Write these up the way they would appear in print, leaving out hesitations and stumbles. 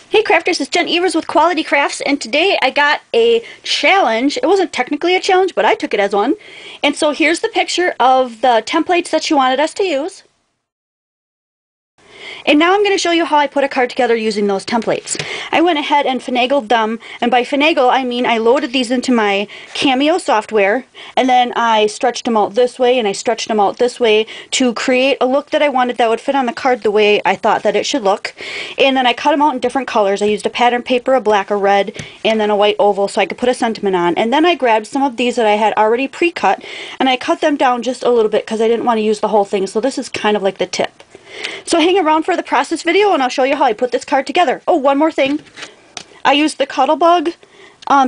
Hey crafters, it's Jen Evers with Quality Crafts, and today I got a challenge. It wasn't technically a challenge, but I took it as one. And so here's the picture of the templates that she wanted us to use. And now I'm going to show you how I put a card together using those templates. I went ahead and finagled them, and by finagle I mean I loaded these into my Cameo software, and then I stretched them out this way and I stretched them out this way to create a look that I wanted that would fit on the card the way I thought that it should look. And then I cut them out in different colors. I used a pattern paper, a black, a red, and then a white oval so I could put a sentiment on. And then I grabbed some of these that I had already pre-cut and I cut them down just a little bit because I didn't want to use the whole thing. So this is kind of like the tip. So hang around for the process video and I'll show you how I put this card together. Oh, one more thing. I used the Cuttlebug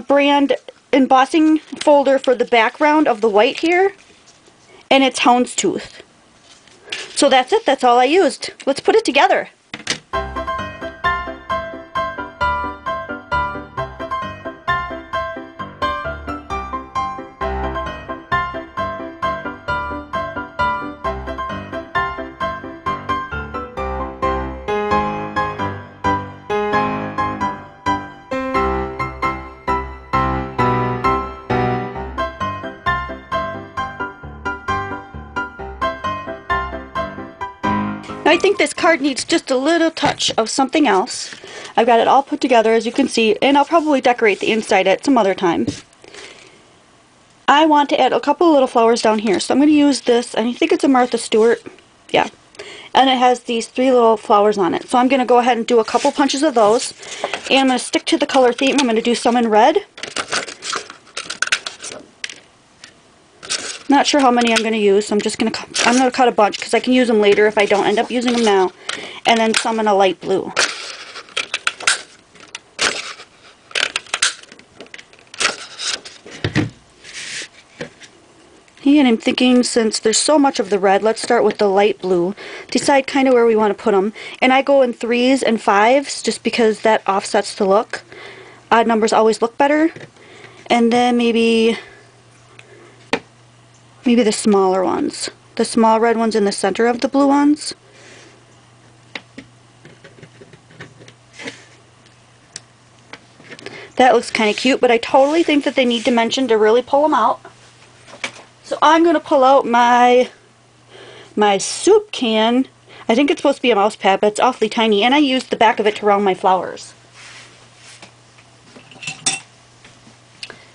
brand embossing folder for the background of the white here, and it's houndstooth. So that's it. That's all I used. Let's put it together. I think this card needs just a little touch of something else. I've got it all put together, as you can see, and I'll probably decorate the inside at some other time. I want to add a couple of little flowers down here, so I'm going to use this, and I think it's a Martha Stewart. Yeah. And it has these 3 little flowers on it. So I'm going to go ahead and do a couple punches of those, and I'm going to stick to the color theme. I'm going to do some in red. Not sure how many I'm going to use, so I'm going to cut a bunch because I can use them later if I don't end up using them now. And then some in a light blue. And I'm thinking, since there's so much of the red, let's start with the light blue. Decide kind of where we want to put them. And I go in 3s and 5s just because that offsets the look. Odd numbers always look better. And then maybe the smaller ones. The small red ones in the center of the blue ones. That looks kind of cute, but I totally think that they need dimension to really pull them out. So I'm going to pull out my soup can. I think it's supposed to be a mouse pad, but it's awfully tiny, and I used the back of it to round my flowers.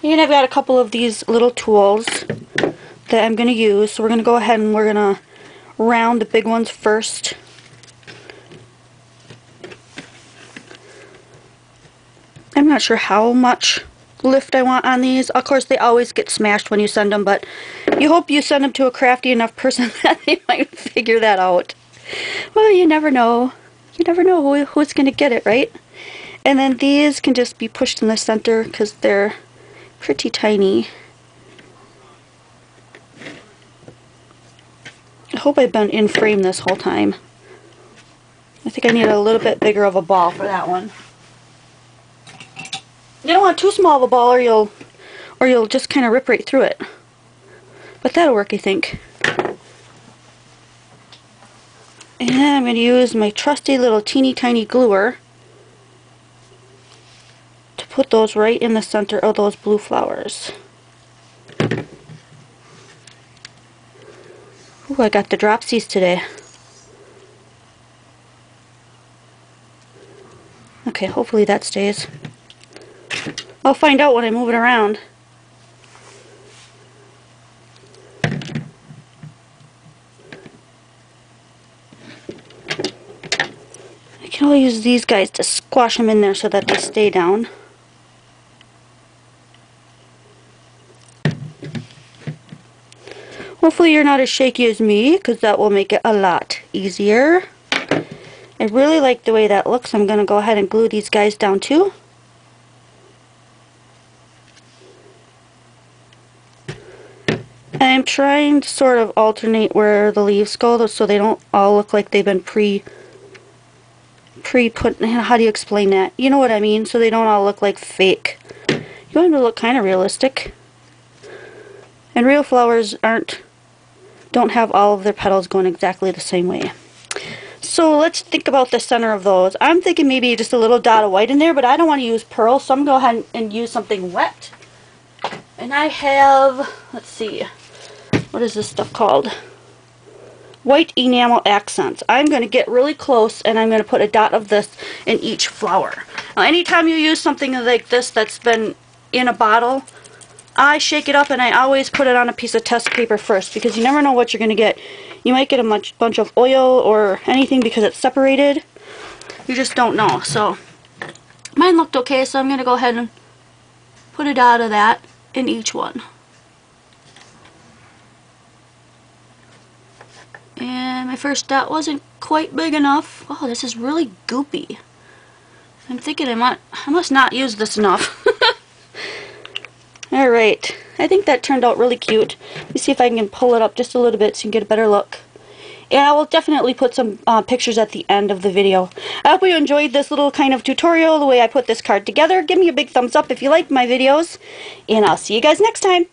And I've got a couple of these little tools that I'm going to use. So we're going to go ahead and we're going to round the big ones first. I'm not sure how much lift I want on these. Of course, they always get smashed when you send them, but you hope you send them to a crafty enough person that they might figure that out. Well, you never know. You never know who's going to get it, right? And then these can just be pushed in the center because they're pretty tiny. I hope I've been in frame this whole time. I think I need a little bit bigger of a ball for that one. You don't want too small of a ball or you'll just kind of rip right through it. But that'll work, I think. And I'm going to use my trusty little teeny tiny gluer to put those right in the center of those blue flowers. Ooh, I got the dropsies today. Okay, hopefully that stays. I'll find out when I move it around. I can only use these guys to squash them in there so that they stay down. Hopefully you're not as shaky as me, because that will make it a lot easier. I really like the way that looks. I'm going to go ahead and glue these guys down too. I'm trying to sort of alternate where the leaves go so they don't all look like they've been pre-put. How do you explain that? You know what I mean? So they don't all look like fake. You want them to look kind of realistic. And real flowers don't have all of their petals going exactly the same way. So let's think about the center of those. I'm thinking maybe just a little dot of white in there, but I don't want to use pearl, so I'm going to go ahead and use something wet. And I have, let's see, what is this stuff called? White enamel accents. I'm going to get really close and I'm going to put a dot of this in each flower. Now anytime you use something like this that's been in a bottle, I shake it up and I always put it on a piece of test paper first, because you never know what you're going to get. You might get a bunch of oil or anything because it's separated. You just don't know. So mine looked okay, so I'm going to go ahead and put a dot of that in each one. And my first dot wasn't quite big enough. Oh, this is really goopy. I'm thinking I must not use this enough. Alright, I think that turned out really cute. Let me see if I can pull it up just a little bit so you can get a better look. And I will definitely put some pictures at the end of the video. I hope you enjoyed this little kind of tutorial, the way I put this card together. Give me a big thumbs up if you like my videos. And I'll see you guys next time.